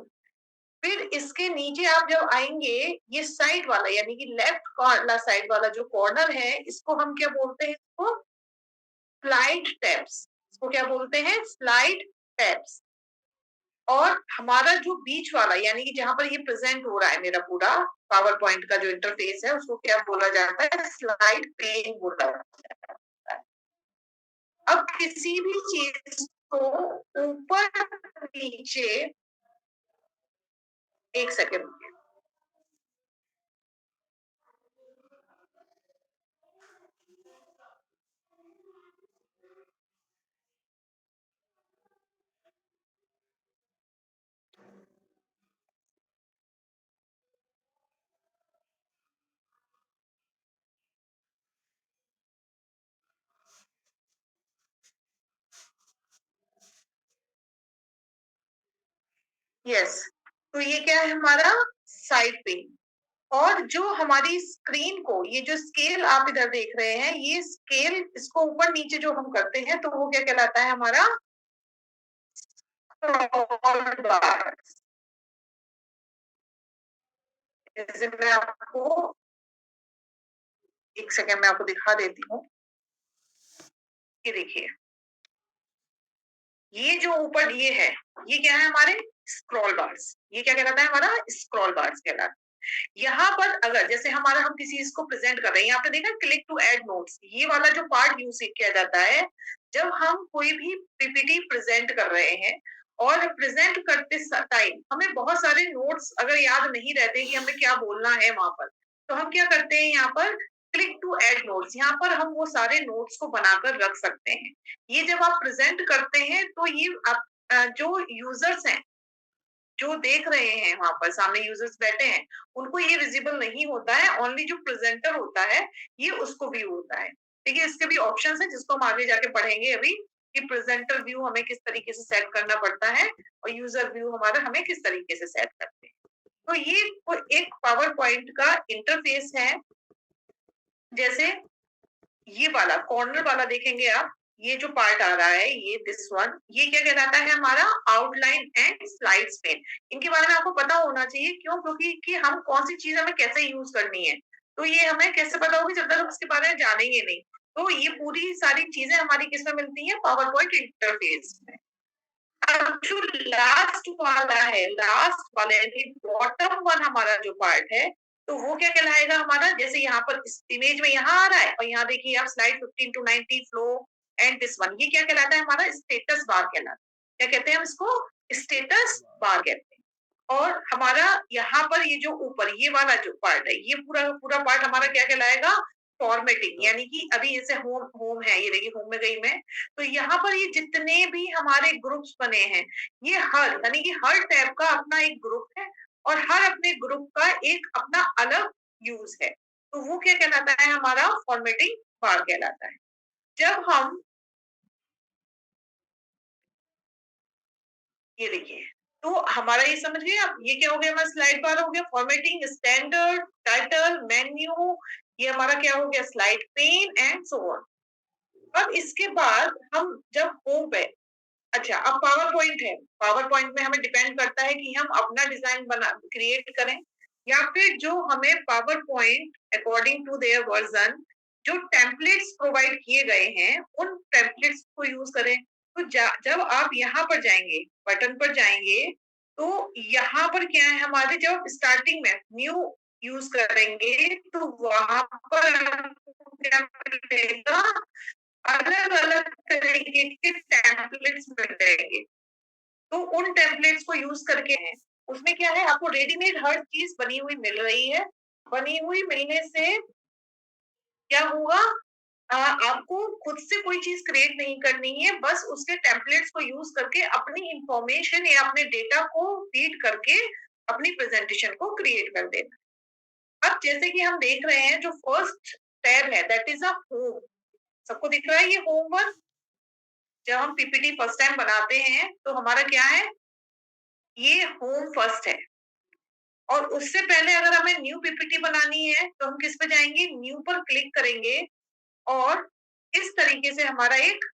फिर इसके नीचे आप जब आएंगे, ये साइड वाला यानी कि लेफ्ट वाला साइड वाला जो कॉर्नर है, इसको हम क्या बोलते हैं, इसको स्लाइड टैब्स, इसको क्या बोलते हैं, स्लाइड टैब्स। और हमारा जो बीच वाला यानी कि जहां पर ये प्रेजेंट हो रहा है मेरा पूरा पावर पॉइंट का जो इंटरफेस है, उसको क्या बोला जाता है, स्लाइड पेन बोला जाता है। अब किसी भी चीज को ऊपर नीचे, एक सेकेंड, यस। तो ये क्या है हमारा साइड पेन। और जो हमारी स्क्रीन को, ये जो स्केल आप इधर देख रहे हैं, ये स्केल इसको ऊपर नीचे जो हम करते हैं तो वो क्या कहलाता है हमारा, स्क्रॉल बार। जैसे मैं आपको एक सेकेंड में आपको दिखा देती हूँ, ये देखिए, ये जो ऊपर ये है, ये क्या है हमारे स्क्रॉल बार्स, ये क्या कहलाता है हमारा, स्क्रॉल बार्स कहलाता है। यहाँ पर अगर जैसे हमारा हम किसी चीज को प्रेजेंट कर रहे हैं, यहाँ पे देखा क्लिक टू ऐड नोट्स, ये वाला जो पार्ट यूज किया जाता है जब हम कोई भी पीपीटी प्रेजेंट कर रहे हैं। और प्रेजेंट करते टाइम हमें बहुत सारे नोट्स अगर याद नहीं रहते कि हमें क्या बोलना है वहां पर, तो हम क्या करते हैं, यहाँ पर क्लिक टू ऐड नोट्स, यहाँ पर हम वो सारे नोट्स को बनाकर रख सकते हैं। ये जब आप प्रेजेंट करते हैं तो ये आप जो यूजर्स हैं, जो देख रहे हैं वहां पर सामने यूजर्स बैठे हैं, उनको ये विजिबल नहीं होता है, ओनली जो प्रेजेंटर होता है ये उसको व्यू होता है। देखिए इसके भी ऑप्शंस हैं जिसको हम आगे जाके पढ़ेंगे अभी, कि प्रेजेंटर व्यू हमें किस तरीके से सेट करना पड़ता है और यूजर व्यू हमारा हमें किस तरीके से सेट करते हैं। तो ये एक पावर पॉइंट का इंटरफेस है। जैसे ये वाला कॉर्नर वाला देखेंगे आप, ये जो पार्ट आ रहा है, ये दिस वन, ये क्या कहलाता है हमारा आउटलाइन एंड स्लाइड्स पेन। इनके बारे में आपको पता होना चाहिए, क्यों, क्योंकि कि हम कौन सी चीज हमें कैसे यूज करनी है। तो ये हमें कैसे पता होगी जब तक हम इसके बारे में जानेंगे नहीं। तो ये पूरी सारी चीजें हमारी किसमें मिलती है, पावर पॉइंट इंटरफेस में। अब जो लास्ट वाला है, लास्ट वाला यानी बॉटम वन हमारा जो पार्ट है, तो वो क्या कहलाएगा हमारा, जैसे यहाँ पर इस इमेज में यहाँ आ रहा है और यहाँ देखिए आप slide 15 to 90 flow and this one, ये क्या कहलाता है हमारा, स्टेटस बार कहलाता है। क्या कहते हैं हम इसको, स्टेटस बार कहते हैं। और हमारा यहाँ पर ये जो ऊपर ये वाला जो पार्ट है, ये पूरा पूरा पार्ट हमारा क्या कहलाएगा, फॉर्मेटिंग, यानी कि अभी जैसे होम होम है, ये देखिए होम में गई मैं, तो यहाँ पर ये जितने भी हमारे ग्रुप्स बने हैं, ये हर यानी कि हर टैब का अपना एक ग्रुप है और हर अपने ग्रुप का एक अपना अलग यूज है। तो वो क्या कहलाता है हमारा, फॉर्मेटिंग बार कहलाता है। जब हम ये देखिए, तो हमारा ये समझ गए आप, ये क्या हो गया, हमारा स्लाइड बार हो गया, फॉर्मेटिंग, स्टैंडर्ड, टाइटल, मेन्यू, ये हमारा क्या हो गया, slide pen and so on. अब इसके बाद हम जब होम पे, अच्छा अब पावर पॉइंट है, पावर पॉइंट में हमें डिपेंड करता है कि हम अपना डिजाइन बना क्रिएट करें या फिर जो हमें PowerPoint according to their version जो टेम्पलेट्स प्रोवाइड किए गए हैं उन टेम्पलेट्स को यूज करें। तो जब आप यहाँ पर जाएंगे, बटन पर जाएंगे, तो यहाँ पर क्या है हमारे, जब स्टार्टिंग में न्यू यूज करेंगे तो वहां पर आपको क्या मिलेगा, अलग अलग तरीके के टेम्पलेट्स मिलेंगे। तो उन टेम्पलेट्स को यूज करके हैं, उसमें क्या है आपको रेडीमेड हर चीज बनी हुई मिल रही है। बनी हुई मिलने से क्या होगा, आपको खुद से कोई चीज क्रिएट नहीं करनी है, बस उसके टेम्पलेट्स को यूज करके अपनी इंफॉर्मेशन या अपने डेटा को फीड करके अपनी प्रेजेंटेशन को क्रिएट कर देना। अब जैसे कि हम देख रहे हैं जो फर्स्ट टैब है दैट इज अ होम। सबको दिख रहा है ये होम वर्क। जब हम पीपीटी फर्स्ट टाइम बनाते हैं तो हमारा क्या है, ये होम फर्स्ट है। और उससे पहले अगर हमें न्यू पीपीटी बनानी है तो हम किस पे जाएंगे, न्यू पर क्लिक करेंगे और इस तरीके से हमारा एक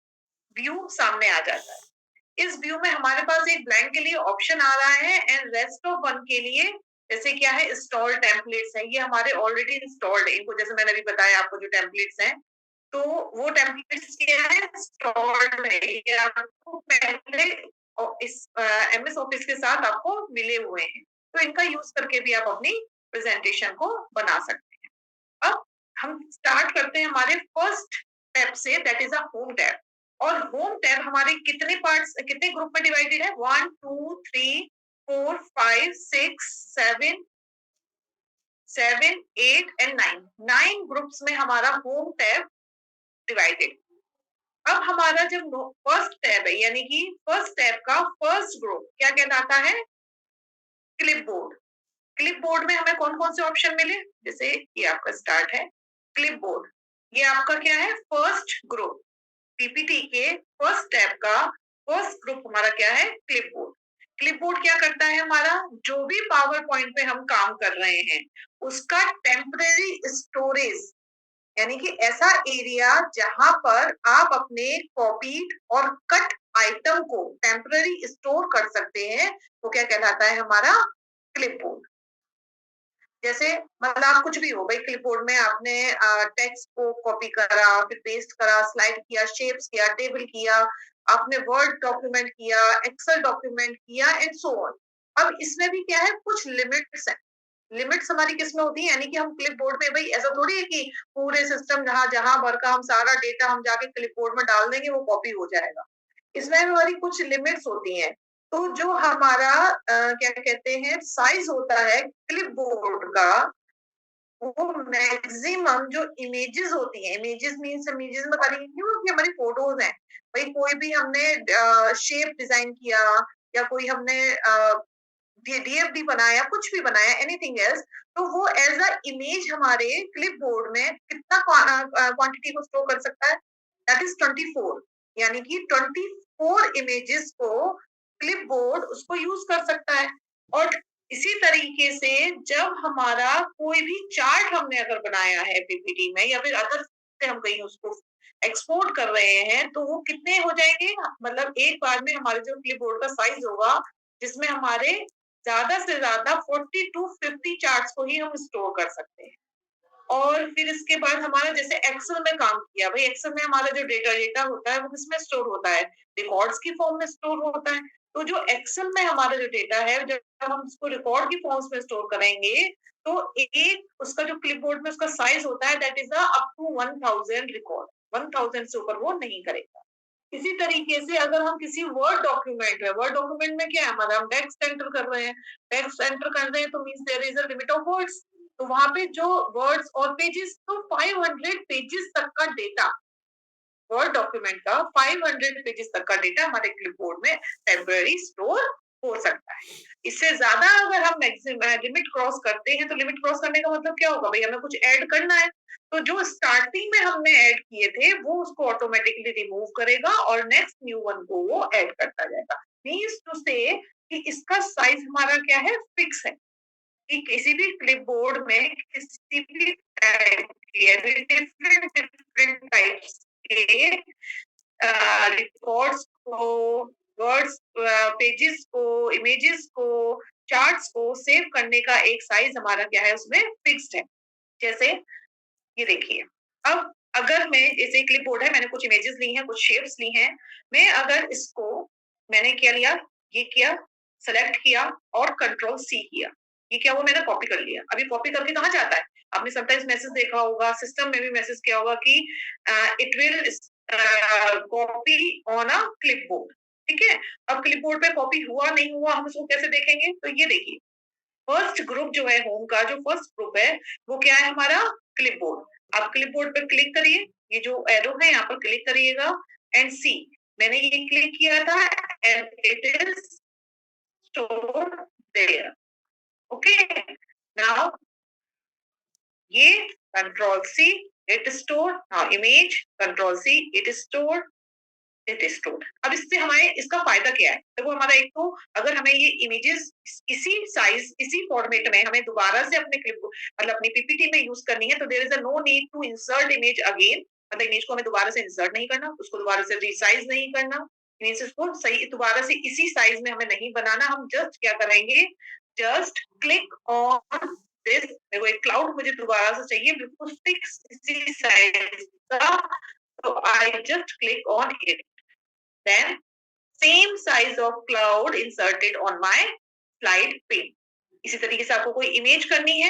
व्यू सामने आ जाता है। इस व्यू में हमारे पास एक ब्लैंक के लिए ऑप्शन आ रहा है एंड रेस्ट ऑफ वन के लिए जैसे क्या है इंस्टॉल टेम्पलेट्स है, ये हमारे ऑलरेडी इंस्टॉल्ड है। इनको जैसे मैंने अभी बताया आपको जो टेम्पलेट्स हैं, तो वो टेम्पलेट्स क्या है, इंस्टॉल्ड है, ये आपको पहले इस एमएस ऑफिस के साथ आपको मिले हुए हैं। तो इनका यूज करके भी आप अपनी प्रेजेंटेशन को बना सकते हैं। अब हम स्टार्ट करते हैं हमारे first tab say that is a home tab. और होम टैब हमारे कितने पार्ट्स, कितने ग्रुप में डिवाइडेड है, 1 2 3 4 5 6 7 7 8 एंड 9, 9 ग्रुप्स में हमारा होम टैब डिवाइडेड। अब हमारा जब फर्स्ट टैब है यानी कि फर्स्ट टैब का फर्स्ट ग्रुप क्या कहलाता है, क्लिपबोर्ड। क्लिपबोर्ड में हमें कौन कौन से ऑप्शन मिले, जैसे ये आपका स्टार्ट है क्लिपबोर्ड, ये आपका क्या है फर्स्ट ग्रुप। पीपीटी के फर्स्ट टैब का फर्स्ट ग्रुप हमारा क्या है, क्लिपबोर्ड। क्लिपबोर्ड क्या करता है हमारा, जो भी पावर पॉइंट पे हम काम कर रहे हैं उसका टेम्परेरी स्टोरेज, यानी कि ऐसा एरिया जहां पर आप अपने कॉपीड और कट आइटम को टेम्पररी स्टोर कर सकते हैं, वो क्या कहलाता है हमारा क्लिपबोर्ड। जैसे मतलब आप कुछ भी हो भाई, क्लिपबोर्ड में आपने टेक्स्ट को कॉपी करा, फिर पेस्ट करा, स्लाइड किया, शेप्स किया, टेबल किया, आपने वर्ड डॉक्यूमेंट किया, एक्सेल डॉक्यूमेंट किया एंड सो ऑन। अब इसमें भी क्या है, कुछ लिमिट्स है। लिमिट्स हमारी किसमें होती है, यानी कि हम क्लिपबोर्ड में भाई ऐसा थोड़ी है कि पूरे सिस्टम जहां जहां भर का हम सारा डेटा हम जाके क्लिपबोर्ड में डाल देंगे वो कॉपी हो जाएगा। इसमें हमारी कुछ लिमिट्स होती हैं। तो जो हमारा क्या कहते हैं साइज होता है क्लिपबोर्ड का, वो मैक्सिमम जो इमेजेस होती हैं, इमेजेस मींस इमेजेस में खाली क्यों कि हमारी फोटोज हैं, भाई कोई भी हमने शेप डिजाइन किया या कोई हमने डीएफडी बनाया, कुछ भी बनाया, एनीथिंग एल्स, तो वो एज अ इमेज हमारे क्लिपबोर्ड में कितना क्वांटिटी को स्टोर कर सकता है, दैट इज 24। यानी कि 24 इमेजेस को क्लिपबोर्ड उसको यूज कर सकता है। और इसी तरीके से जब हमारा कोई भी चार्ट हमने अगर बनाया है पीपीटी में या फिर अदर से हम कहीं उसको एक्सपोर्ट कर रहे हैं तो वो कितने हो जाएंगे, मतलब एक बार में हमारे जो क्लिपबोर्ड का साइज होगा जिसमें हमारे ज्यादा से ज्यादा 40 to 50 चार्ट्स को ही हम स्टोर कर सकते हैं। और फिर इसके बाद हमारा जैसे एक्सेल में काम किया, भाई एक्सेल में हमारा जो डेटा डेटा होता है वो किसमें स्टोर होता है, रिकॉर्ड्स की फॉर्म में स्टोर होता है। तो जो एक्सेल में हमारा जो डेटा है जब हम उसको रिकॉर्ड की फॉर्म्स में स्टोर करेंगे तो एक उसका जो क्लिपबोर्ड में उसका साइज होता है that is up to 1000 record, 1000 से ऊपर वो नहीं करेगा। इसी तरीके से अगर हम किसी वर्ड डॉक्यूमेंट है, वर्ड डॉक्यूमेंट में क्या है हमारा, हम टेक्स्ट एंटर कर रहे हैं, टेक्स्ट एंटर कर रहे हैं तो means there is a limit of words. तो वहां पे जो वर्ड्स और पेजेस, तो 500 पेजेस तक का डेटा, वर्ड डॉक्यूमेंट का 500 पेजेस तक का डेटा हमारे क्लिपबोर्ड में टेम्पररी स्टोर हो सकता है। इससे ज्यादा अगर हम लिमिट क्रॉस करते हैं तो लिमिट क्रॉस करने का मतलब क्या होगा, भाई हमें कुछ ऐड करना है तो जो स्टार्टिंग में हमने ऐड किए थे वो उसको ऑटोमेटिकली रिमूव करेगा और नेक्स्ट न्यू वन को वो ऐड करता जाएगा। मीन्स टू से कि इसका साइज हमारा क्या है, फिक्स है। कि किसी भी क्लिपबोर्ड में किसी भी टाइप के डिफरेंट डिफरेंट टाइप्स के रिकॉर्ड्स को, वर्ड्स, पेजेस को, इमेजेस को, चार्ट्स को सेव करने का एक साइज हमारा क्या है उसमें फिक्स्ड है। जैसे ये देखिए, अब अगर मैं जैसे क्लिपबोर्ड है, मैंने कुछ इमेजेस ली हैं, कुछ शेप्स ली हैं, मैं अगर इसको मैंने क्या लिया, ये किया, सेलेक्ट किया और कंट्रोल सी किया। ये क्या हुआ, मैंने कॉपी कर लिया। अभी कॉपी करके कहाँ जाता है? आपने समटाइम्स मैसेज देखा होगा, सिस्टम में भी मैसेज किया होगा कि it will copy on a clipboard. ठीक है? अब क्लिपबोर्ड पे कॉपी हुआ नहीं हुआ हम उसको कैसे देखेंगे? तो ये देखिए, फर्स्ट ग्रुप जो है होम का, जो फर्स्ट ग्रुप है वो क्या है हमारा, क्लिपबोर्ड। आप क्लिपबोर्ड पर क्लिक करिए, ये जो एरो है यहाँ पर क्लिक करिएगा एंड सी, मैंने ये क्लिक किया था and it is stored there. Okay, now ये control C, it store, now image control C, it store, it is stored. अब इससे हमारे इसका फायदा क्या है? देखो, हमारा एक तो अगर हमें ये इमेजेस इसी साइज इसी फॉर्मेट में हमें दोबारा से अपने क्लिप मतलब अपनी पीपीटी में यूज करनी है, तो there is a no need to insert image again. मतलब इमेज को हमें दोबारा से इंसर्ट नहीं करना, उसको दोबारा से रिसाइज नहीं करना, इमेज को सही दोबारा से इसी साइज में हमें नहीं बनाना। हम जस्ट क्या करेंगे, जस्ट क्लिक ऑन दिस। देखो, एक क्लाउड मुझे दोबारा से चाहिए बिल्कुल फिक्स इसी साइज का, तो I just click on it, then same size of cloud inserted on my slide pane। इसी तरीके से आपको कोई इमेज करनी है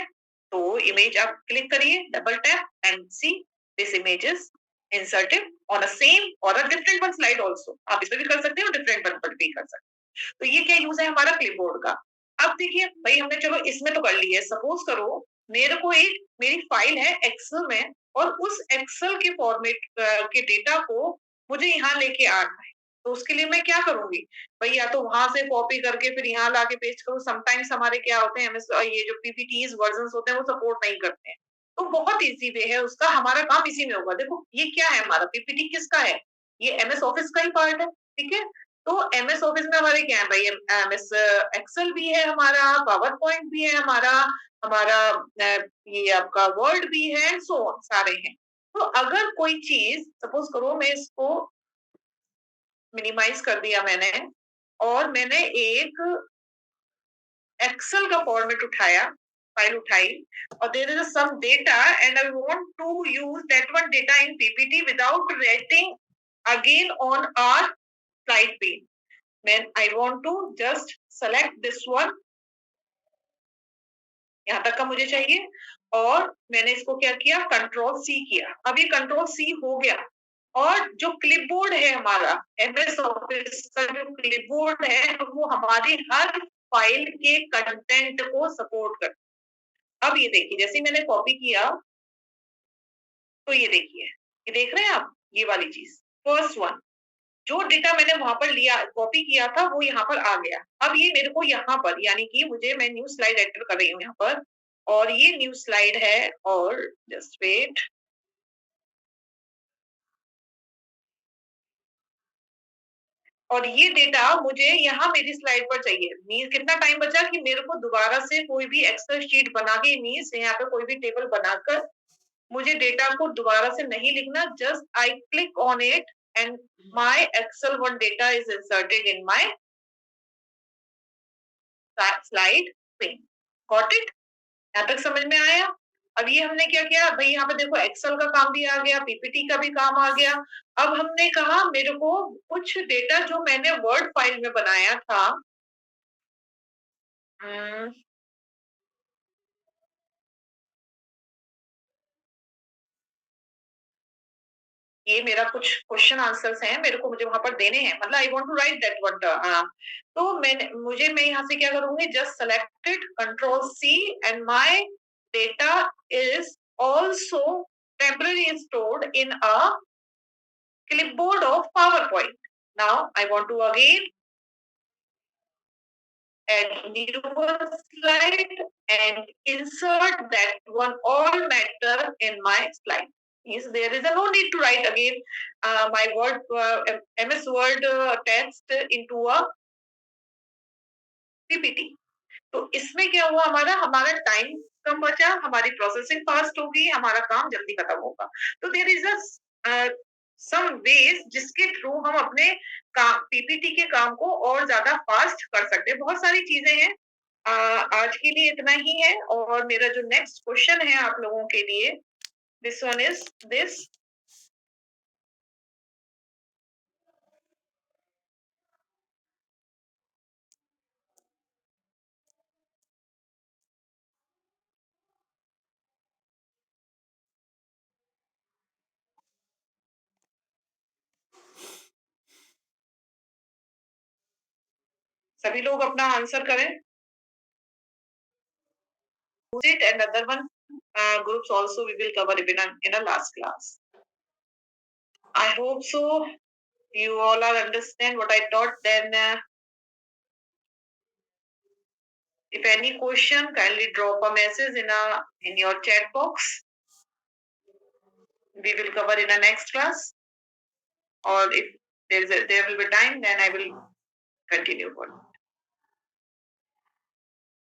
तो इमेज आप क्लिक करिए, double tap and see this image is inserted on a same और a different one slide also. आप इस पे भी कर सकते हैं और डिफरेंट वन पर भी कर सकते हैं। तो ये क्या यूज है हमारा क्लिपबोर्ड का। अब देखिए भाई, हमने चलो इसमें तो कर ली है, सपोज करो मेरे को एक मेरी फाइल है एक्सेल में और उस एक्सेल के फॉर्मेट के डेटा को मुझे यहाँ लेके आना है, तो उसके लिए मैं क्या करूंगी भाई, या तो वहां से कॉपी करके फिर यहाँ लाके पेस्ट करूँ। समटाइम्स हमारे क्या होते हैं, ये जो पीपीटीज वर्जन होते हैं वो सपोर्ट नहीं करते हैं, तो बहुत इजी वे है उसका, हमारा काम इसी में होगा। देखो ये क्या है, हमारा पीपीटी किसका है, ये एमएस ऑफिस का ही पार्ट है। ठीक है, तो एमएस ऑफिस में हमारे क्या है भाई, एमएस एक्सेल भी है हमारा, पावर पॉइंट भी है हमारा, हमारा ये आपका वर्ड भी है, सो सारे हैं। तो अगर कोई चीज सपोज करो मैं इसको मिनिमाइज कर दिया मैंने और मैंने एक एक्सेल का फॉर्मेट उठाया, फाइल उठाई और there is some data and I want to use that one data in PPT without writing again on our slide pen. मैं I want to just select this one, यहाँ तक का मुझे चाहिए और मैंने इसको क्या किया, कंट्रोल सी किया। अब ये कंट्रोल सी हो गया और जो क्लिपबोर्ड है हमारा एमएस ऑफिस का जो क्लिपबोर्ड है वो हमारी हर फाइल के कंटेंट को सपोर्ट कर। अब ये देखिए, जैसे मैंने कॉपी किया तो ये देखिए, ये देख रहे हैं आप, ये वाली चीज फर्स्ट वन, जो डेटा मैंने वहां पर लिया कॉपी किया था वो यहाँ पर आ गया। अब ये मेरे को यहाँ पर यानी कि मुझे मैं न्यू स्लाइड एंटर कर रही हूँ यहाँ पर और ये न्यू स्लाइड है और जस्ट वेट, और ये डेटा मुझे यहाँ मेरी स्लाइड पर चाहिए। मीन्स कितना टाइम बचा कि मेरे को दोबारा से कोई भी एक्सेल शीट बना के, मीन्स यहाँ पे कोई भी टेबल बनाकर मुझे डेटा को दोबारा से नहीं लिखना, just I click on it and my Excel one data is inserted in my slide pen. Got it? यहाँ तक समझ में आया? अब ये हमने क्या किया भाई, यहाँ पे देखो एक्सेल का काम भी आ गया, पीपीटी का भी काम आ गया। अब हमने कहा मेरे को कुछ डेटा जो मैंने वर्ड फाइल में बनाया था, हम्म, ये मेरा कुछ क्वेश्चन आंसर्स हैं, मेरे को मुझे वहां पर देने हैं, मतलब I want to write that one. तो मैं यहाँ से क्या करूंगी, just selected control C and my data is also temporary stored in a clipboard of PowerPoint. Now I want to again add new slide and insert that one all matter in my slide. Means there is no need to write again my word MS Word text into a PPT. तो इसमें क्या हुआ, हमारा हमारा टाइम कम बचा, हमारी प्रोसेसिंग फास्ट होगी, हमारा काम जल्दी खत्म होगा। तो there is a some ways जिसके थ्रू हम अपने काम पीपीटी के काम को और ज्यादा फास्ट कर सकते हैं। बहुत सारी चीजें हैं, आज के लिए इतना ही है और मेरा जो नेक्स्ट क्वेश्चन है आप लोगों के लिए, दिस वन इज दिस। सभी लोग अपना आंसर करें। It and other one groups also we will cover in a last class. I hope so. You all are understand what I taught. Then, if any question, kindly drop a message in your chat box. We will cover in a next class. Or if there will be time, then I will continue.